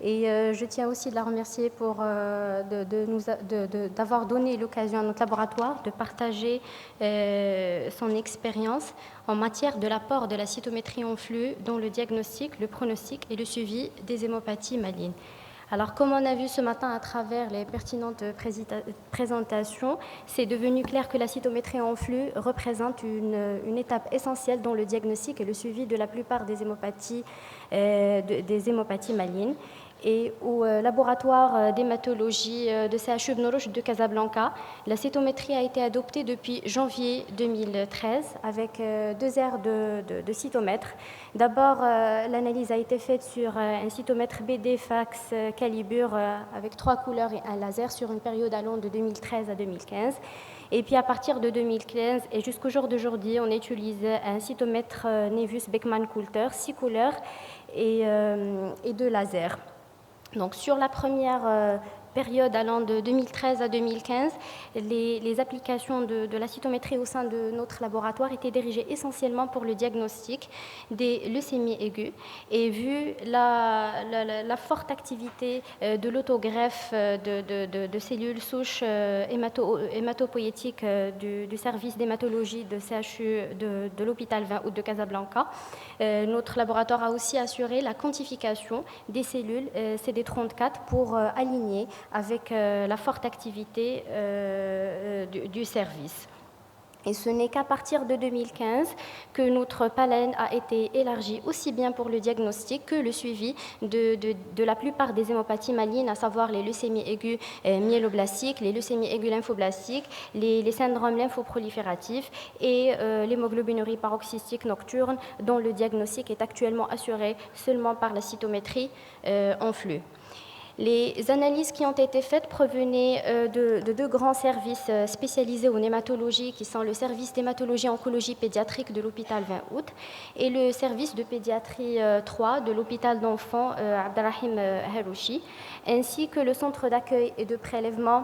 Et je tiens aussi de la remercier d'avoir donné l'occasion à notre laboratoire de partager son expérience en matière de l'apport de la cytométrie en flux dans le diagnostic, le pronostic et le suivi des hémopathies malignes. Alors, comme on a vu ce matin à travers les pertinentes présentations, c'est devenu clair que la cytométrie en flux représente une étape essentielle dans le diagnostic et le suivi de la plupart des hémopathies malignes. Et au laboratoire d'hématologie de CHU Ibn Rushd de Casablanca, la cytométrie a été adoptée depuis janvier 2013 avec 2 aires de cytomètres. D'abord, l'analyse a été faite sur un cytomètre BD fax calibre avec 3 couleurs et un laser sur une période allant de 2013 à 2015. Et puis à partir de 2015 et jusqu'au jour d'aujourd'hui, on utilise un cytomètre Nevus Beckman Coulter, 6 couleurs et 2 lasers. Donc sur la première période allant de 2013 à 2015, les applications de la cytométrie au sein de notre laboratoire étaient dirigées essentiellement pour le diagnostic des leucémies aiguës. Et vu la forte activité de l'autogreffe de cellules souches hématopoïétiques du service d'hématologie de CHU de l'hôpital 20 août de Casablanca, notre laboratoire a aussi assuré la quantification des cellules CD34 pour aligner avec la forte activité du service. Et ce n'est qu'à partir de 2015 que notre palette a été élargie aussi bien pour le diagnostic que le suivi de la plupart des hémopathies malignes, à savoir les leucémies aiguës myéloblastiques, les leucémies aiguës lymphoblastiques, les syndromes lymphoprolifératifs et l'hémoglobinurie paroxystique nocturne, dont le diagnostic est actuellement assuré seulement par la cytométrie en flux. Les analyses qui ont été faites provenaient de 2 grands services spécialisés en hématologie, qui sont le service d'hématologie oncologie pédiatrique de l'hôpital 20 août et le service de pédiatrie 3 de l'hôpital d'enfants Abdelrahim Harouchi, ainsi que le centre d'accueil et de prélèvement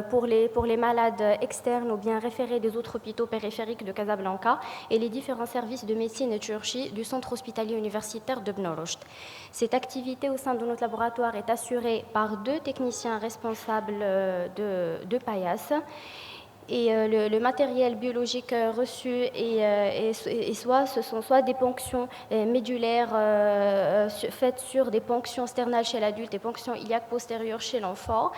pour les malades externes ou bien référés des autres hôpitaux périphériques de Casablanca et les différents services de médecine et de chirurgie du centre hospitalier universitaire de Ibn Rushd. Cette activité au sein de notre laboratoire est assurée par 2 techniciens responsables de PAIAS. Et le matériel biologique reçu ce sont soit des ponctions médulaires faites sur des ponctions sternales chez l'adulte et ponctions iliaques postérieures chez l'enfant,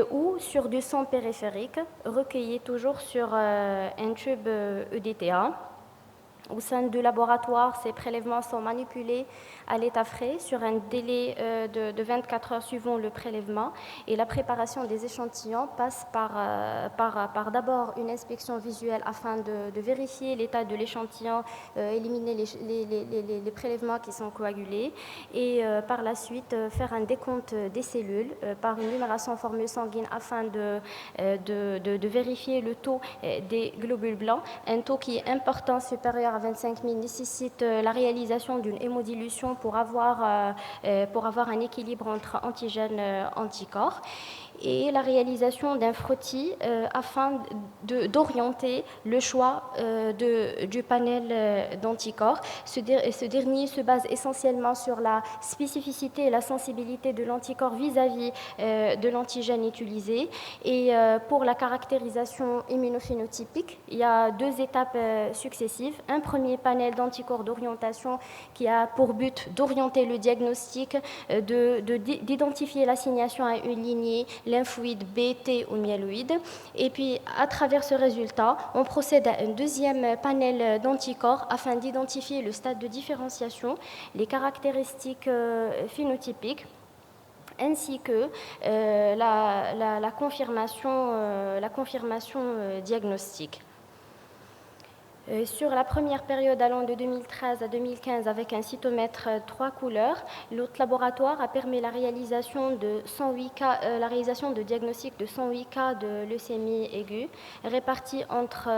ou sur du sang périphérique recueilli toujours sur un tube EDTA. Au sein du laboratoire, ces prélèvements sont manipulés à l'état frais sur un délai de 24 heures suivant le prélèvement, et la préparation des échantillons passe par d'abord une inspection visuelle afin de vérifier l'état de l'échantillon, éliminer les prélèvements qui sont coagulés et par la suite faire un décompte des cellules par une numération en formule sanguine afin de vérifier le taux des globules blancs, un taux qui est important, supérieur à 25 000, nécessite la réalisation d'une hémodilution pour avoir un équilibre entre antigènes et anticorps, et la réalisation d'un frottis afin d'orienter le choix du panel d'anticorps. Ce dernier se base essentiellement sur la spécificité et la sensibilité de l'anticorps vis-à-vis de l'antigène utilisé. Et pour la caractérisation immunophénotypique, il y a 2 étapes successives. Un premier panel d'anticorps d'orientation qui a pour but d'orienter le diagnostic, d'identifier l'assignation à une lignée lymphoïde B, T ou myéloïde. Et puis, à travers ce résultat, on procède à un deuxième panel d'anticorps afin d'identifier le stade de différenciation, les caractéristiques phénotypiques, ainsi que la confirmation diagnostique. Sur la première période allant de 2013 à 2015 avec un cytomètre 3 couleurs, l'autre laboratoire a permis la réalisation de 108 cas, la réalisation de diagnostic de 108 cas de leucémie aiguë, répartis entre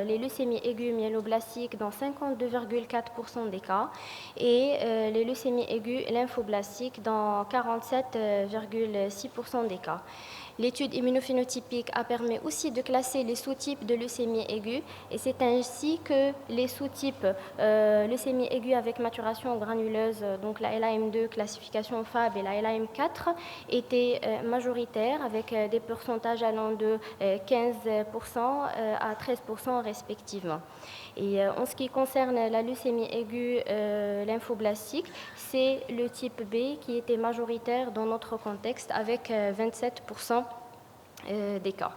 les leucémies aiguës myéloblastiques dans 52,4% des cas et les leucémies aiguës lymphoblastiques dans 47,6% des cas. L'étude immunophénotypique a permis aussi de classer les sous-types de leucémie aiguë et c'est ainsi que les sous-types leucémie aiguë avec maturation granuleuse, donc la LAM2 classification FAB et la LAM4 étaient majoritaires avec des pourcentages allant de 15% à 13% respectivement. Et en ce qui concerne la leucémie aiguë lymphoblastique, c'est le type B qui était majoritaire dans notre contexte avec 27% des cas.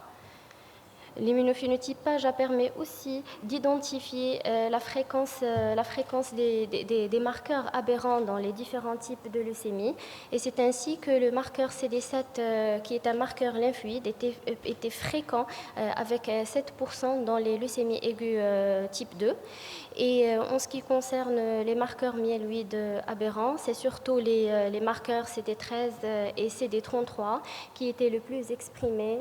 L'immunophénotypage a permis aussi d'identifier la fréquence des marqueurs aberrants dans les différents types de leucémie. Et c'est ainsi que le marqueur CD7, qui est un marqueur lymphoïde, était fréquent avec 7% dans les leucémies aiguës type 2. Et en ce qui concerne les marqueurs myéloïdes aberrants, c'est surtout les marqueurs CD13 et CD33 qui étaient le plus exprimés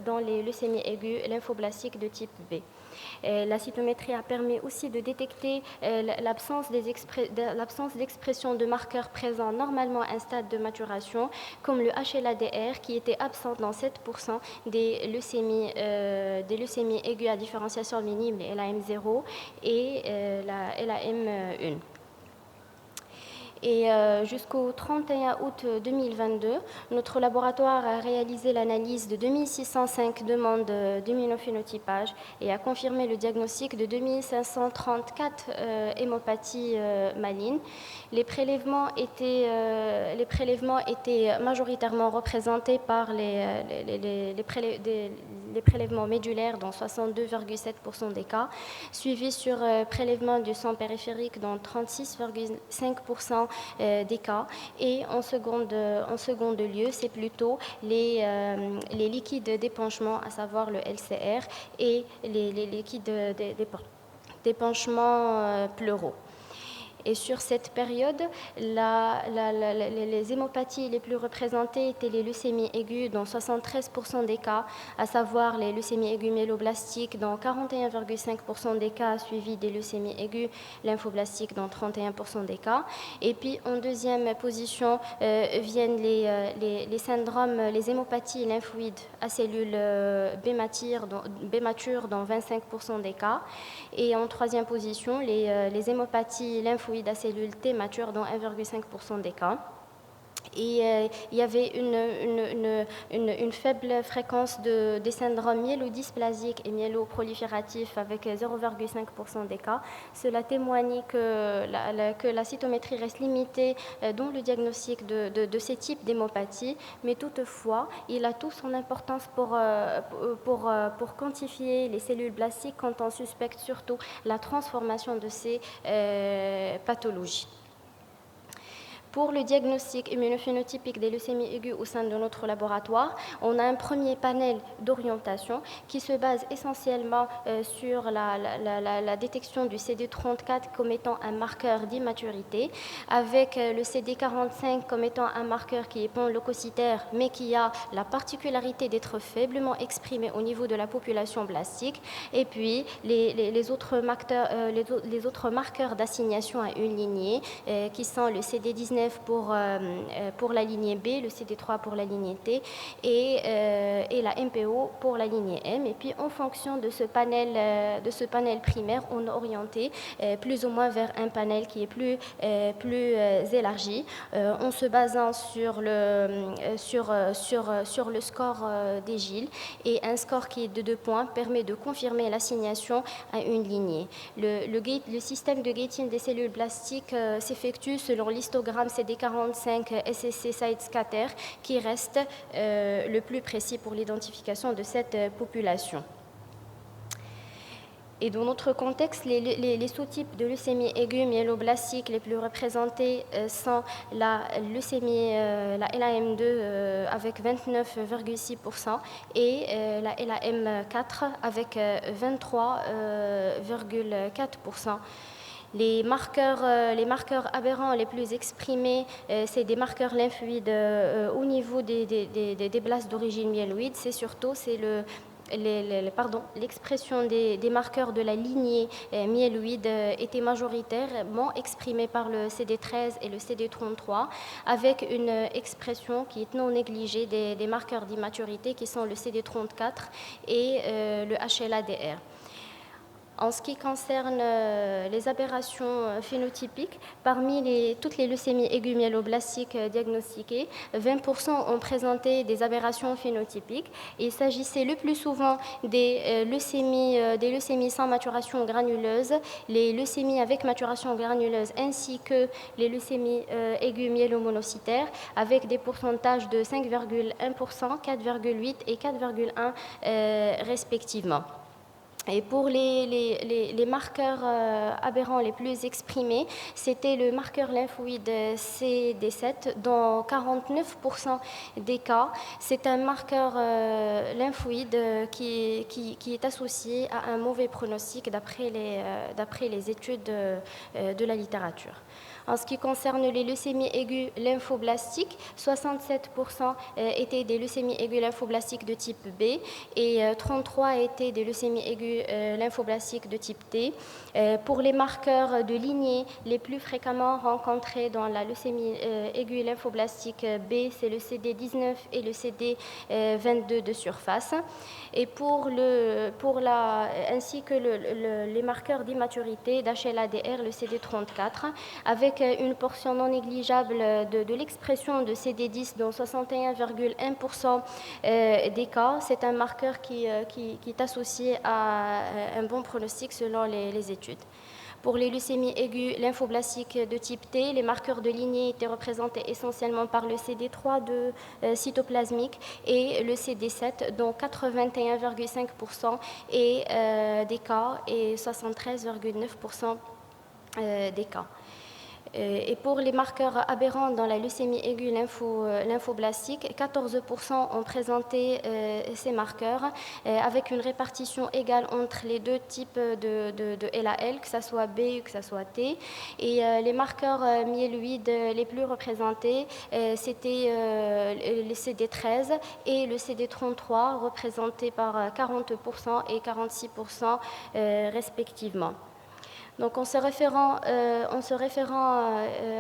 dans les leucémies aiguës lymphoblastiques de type B. La cytométrie a permis aussi de détecter l'absence d'expression de marqueurs présents normalement à un stade de maturation, comme le HLA-DR qui était absent dans 7% des leucémies aiguës à différenciation minime, les LAM0 et la LAM1. Et jusqu'au 31 août 2022, notre laboratoire a réalisé l'analyse de 2605 demandes d'immunophénotypage et a confirmé le diagnostic de 2534 hémopathies malignes. Les prélèvements étaient majoritairement représentés par les prélèvements médulaires dans 62,7% des cas, suivis sur prélèvement du sang périphérique dans 36,5% des cas. Et en seconde lieu, c'est plutôt les liquides d'épanchement, à savoir le LCR, et les liquides d'épanchement pleuraux. Et sur cette période, les hémopathies les plus représentées étaient les leucémies aiguës dans 73% des cas, à savoir les leucémies aiguës myéloblastiques dans 41,5% des cas, suivies des leucémies aiguës lymphoblastiques dans 31% des cas. Et puis en deuxième position viennent les syndromes, les hémopathies lymphoïdes à cellules B matures dans 25% des cas. Et en troisième position, les hémopathies lymphoïdes à cellules T matures dans 1,5% des cas. Et il y avait une faible fréquence des syndromes myélodysplasiques et myéloprolifératifs avec 0,5% des cas. Cela témoigne que la cytométrie reste limitée dans le diagnostic de ces types d'hémopathie, mais toutefois, il a tout son importance pour quantifier les cellules blastiques quand on suspecte surtout la transformation de ces pathologies. Pour le diagnostic immunophénotypique des leucémies aiguës au sein de notre laboratoire, on a un premier panel d'orientation qui se base essentiellement sur la détection du CD34 comme étant un marqueur d'immaturité, avec le CD45 comme étant un marqueur qui est panleucocytaire, mais qui a la particularité d'être faiblement exprimé au niveau de la population blastique, et puis les autres marqueurs d'assignation à une lignée, qui sont le CD19 pour la lignée B, le CD3 pour la lignée T et la MPO pour la lignée M. Et puis en fonction de ce panel primaire, on est orienté plus ou moins vers un panel qui est plus élargi, en se basant sur le score des Gilles, et un score qui est de 2 points permet de confirmer l'assignation à une lignée. Le système de gating des cellules blastiques s'effectue selon l'histogramme CD45 SSC side scatter, qui reste le plus précis pour l'identification de cette population. Et dans notre contexte, les sous-types de leucémie aiguë myéloblastique les plus représentés sont la leucémie, la LAM2 avec 29,6% et la LAM4 avec 23,4%. Les marqueurs aberrants les plus exprimés, c'est des marqueurs lymphoïdes au niveau des blastes d'origine myéloïde. C'est l'expression des marqueurs de la lignée myéloïde était majoritairement exprimée par le CD13 et le CD33, avec une expression qui est non négligée des marqueurs d'immaturité qui sont le CD34 et le HLA-DR. En ce qui concerne les aberrations phénotypiques, parmi toutes les leucémies aiguës myéloblastiques diagnostiquées, 20% ont présenté des aberrations phénotypiques. Il s'agissait le plus souvent des leucémies sans maturation granuleuse, les leucémies avec maturation granuleuse ainsi que les leucémies aiguës myélomonocytaires avec des pourcentages de 5,1%, 4,8% et 4,1% respectivement. Et pour les marqueurs aberrants les plus exprimés, c'était le marqueur lymphoïde CD7 dans 49% des cas. C'est un marqueur lymphoïde qui est associé à un mauvais pronostic d'après les études de la littérature. En ce qui concerne les leucémies aiguës lymphoblastiques, 67% étaient des leucémies aiguës lymphoblastiques de type B et 33% étaient des leucémies aiguës lymphoblastiques de type T. Pour les marqueurs de lignée les plus fréquemment rencontrés dans la leucémie aiguë lymphoblastique B, c'est le CD19 et le CD22 de surface. Et ainsi que les marqueurs d'immaturité d'HLA-DR, le CD34, avec une portion non négligeable de l'expression de CD10 dans 61,1% des cas. C'est un marqueur qui est associé à un bon pronostic selon les études. Pour les leucémies aiguës lymphoblastiques de type T, les marqueurs de lignée étaient représentés essentiellement par le CD3 cytoplasmique et le CD7, dont 81,5% des cas et 73,9% des cas. Et pour les marqueurs aberrants dans la leucémie aiguë lymphoblastique, 14% ont présenté ces marqueurs avec une répartition égale entre les deux types de LAL, que ce soit B ou que ce soit T. Et les marqueurs myéloïdes les plus représentés, c'était le CD13 et le CD33, représentés par 40% et 46% respectivement. Donc, en se référant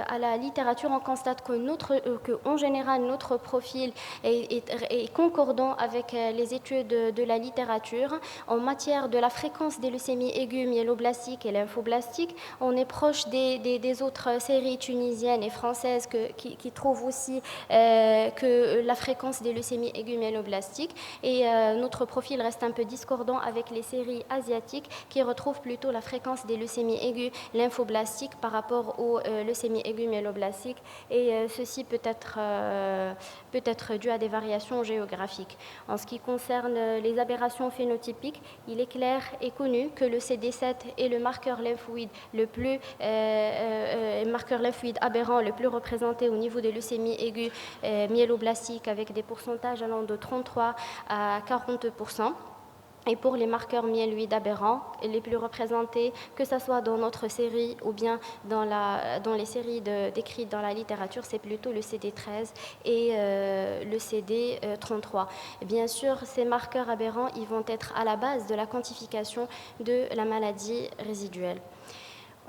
à la littérature, on constate qu'en général, notre profil est concordant avec les études de la littérature. En matière de la fréquence des leucémies aiguës myéloblastiques et lymphoblastiques, on est proche des autres séries tunisiennes et françaises qui trouvent aussi que la fréquence des leucémies aiguës myéloblastiques. Et notre profil reste un peu discordant avec les séries asiatiques qui retrouvent plutôt la fréquence des leucémies aiguës lymphoblastiques par rapport aux leucémies aiguës myéloblastiques, et ceci peut être dû à des variations géographiques. En ce qui concerne les aberrations phénotypiques, il est clair et connu que le CD7 est le marqueur lymphoïde aberrant le plus représenté au niveau des leucémies aiguës myéloblastiques, avec des pourcentages allant de 33 à 40%. Et pour les marqueurs myéloïdes aberrants, les plus représentés, que ce soit dans notre série ou bien dans les séries décrites dans la littérature, c'est plutôt le CD13 et le CD33. Bien sûr, ces marqueurs aberrants, ils vont être à la base de la quantification de la maladie résiduelle.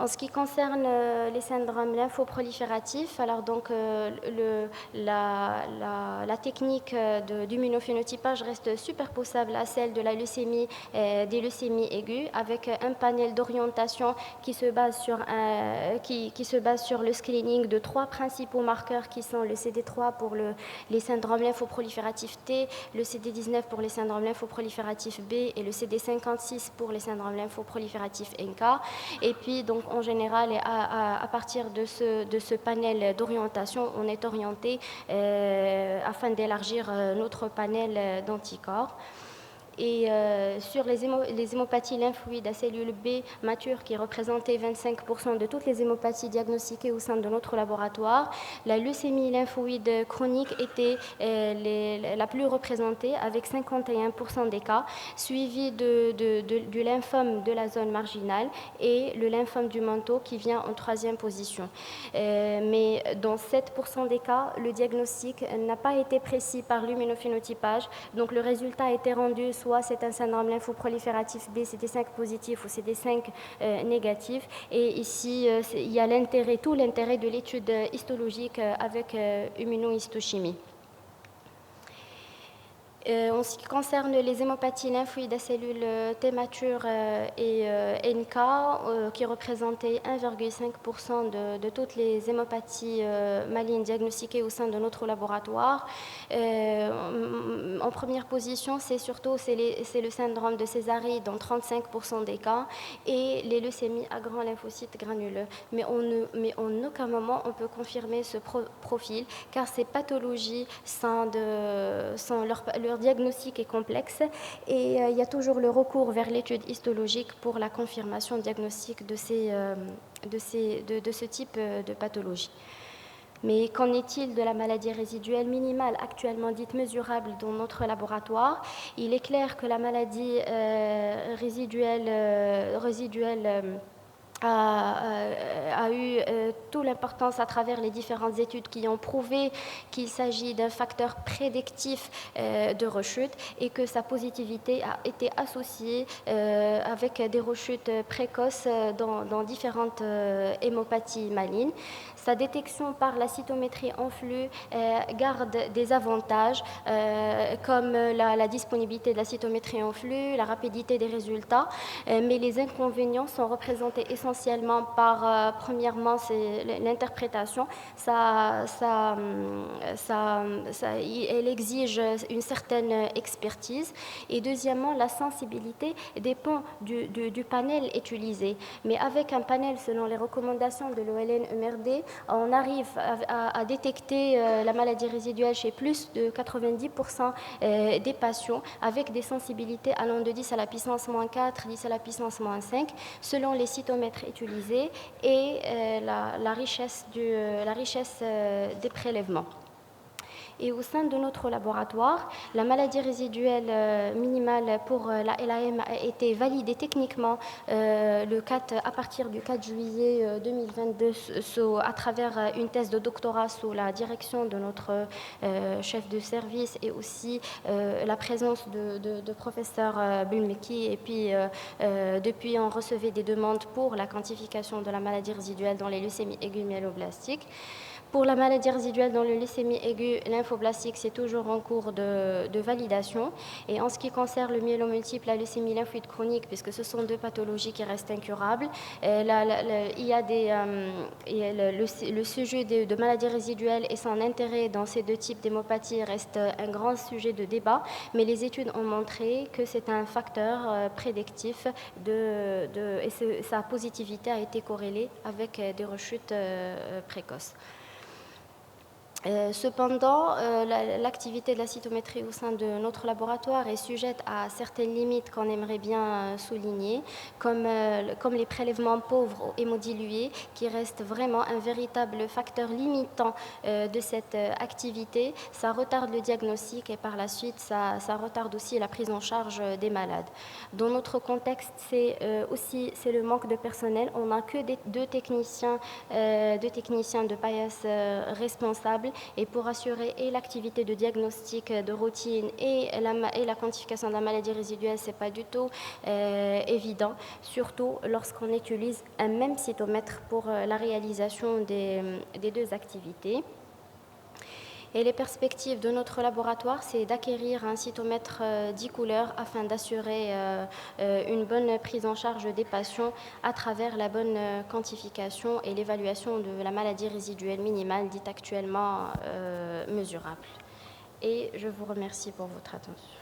En ce qui concerne les syndromes lymphoprolifératifs, alors donc la technique d'immunophénotypage reste superposable à celle de la leucémie, des leucémies aiguës, avec un panel d'orientation qui se base sur le screening de 3 principaux marqueurs qui sont le CD3 pour les syndromes lymphoprolifératifs T, le CD19 pour les syndromes lymphoprolifératifs B et le CD56 pour les syndromes lymphoprolifératifs NK. Et puis donc en général, à partir de ce panel d'orientation, on est orienté afin d'élargir notre panel d'anticorps. Et sur les hémopathies lymphoïdes à cellules B matures, qui représentaient 25% de toutes les hémopathies diagnostiquées au sein de notre laboratoire, la leucémie lymphoïde chronique était la plus représentée avec 51% des cas, suivi du lymphome de la zone marginale et le lymphome du manteau qui vient en 3e position. Mais dans 7% des cas, le diagnostic n'a pas été précis par l'immunophénotypage, donc le résultat a été rendu soit soit c'est un syndrome lymphoprolifératif B, CD5 positif ou CD5 négatif. Et ici, il y a tout l'intérêt de l'étude histologique avec immunohistochimie. En ce qui concerne les hémopathies lymphoïdes à cellules T matures et NK, qui représentaient 1,5% de toutes les hémopathies malignes diagnostiquées au sein de notre laboratoire, en première position, c'est le syndrome de Césaride dans 35% des cas et les leucémies à grands lymphocytes granuleux. Mais en aucun moment on peut confirmer ce profil car ces pathologies leur diagnostic est complexe et il y a toujours le recours vers l'étude histologique pour la confirmation diagnostique de ce type de pathologie. Mais qu'en est-il de la maladie résiduelle minimale actuellement dite mesurable dans notre laboratoire? Il est clair que la maladie résiduelle a eu toute l'importance à travers les différentes études qui ont prouvé qu'il s'agit d'un facteur prédictif de rechute et que sa positivité a été associée avec des rechutes précoces dans différentes hémopathies malignes. Sa détection par la cytométrie en flux garde des avantages comme la disponibilité de la cytométrie en flux, la rapidité des résultats, mais les inconvénients sont représentés essentiellement par, premièrement, c'est l'interprétation. Elle exige une certaine expertise. Et deuxièmement, la sensibilité dépend du panel utilisé. Mais avec un panel selon les recommandations de l'OLN-EMRD, on arrive à détecter la maladie résiduelle chez plus de 90% des patients avec des sensibilités allant de 10 à la puissance moins 4, 10 à la puissance moins 5, selon les cytomètres utilisés et la richesse des prélèvements. Et au sein de notre laboratoire, la maladie résiduelle minimale pour la LAM a été validée techniquement à partir du 4 juillet 2022 à travers une thèse de doctorat sous la direction de notre chef de service et aussi la présence de professeur Bulmeki. Et puis, depuis, on recevait des demandes pour la quantification de la maladie résiduelle dans les leucémies aiguës myéloblastiques. Pour la maladie résiduelle dans le leucémie aiguë lymphoblastique, c'est toujours en cours de validation. Et en ce qui concerne le myélome multiple, la leucémie lymphoïde chronique, puisque ce sont deux pathologies qui restent incurables, il y a le sujet de maladie résiduelle et son intérêt dans ces deux types d'hémopathie reste un grand sujet de débat, mais les études ont montré que c'est un facteur prédictif et sa positivité a été corrélée avec des rechutes précoces. Cependant, l'activité de la cytométrie au sein de notre laboratoire est sujette à certaines limites qu'on aimerait bien souligner, comme les prélèvements pauvres ou hémodilués, qui restent vraiment un véritable facteur limitant de cette activité. Ça retarde le diagnostic et par la suite, ça retarde aussi la prise en charge des malades. Dans notre contexte, c'est le manque de personnel. On n'a que deux techniciens de PAIAS responsables. Et pour assurer et l'activité de diagnostic de routine et la quantification de la maladie résiduelle, ce n'est pas du tout évident, surtout lorsqu'on utilise un même cytomètre pour la réalisation des deux activités. Et les perspectives de notre laboratoire, c'est d'acquérir un cytomètre 10 couleurs afin d'assurer une bonne prise en charge des patients à travers la bonne quantification et l'évaluation de la maladie résiduelle minimale dite actuellement mesurable. Et je vous remercie pour votre attention.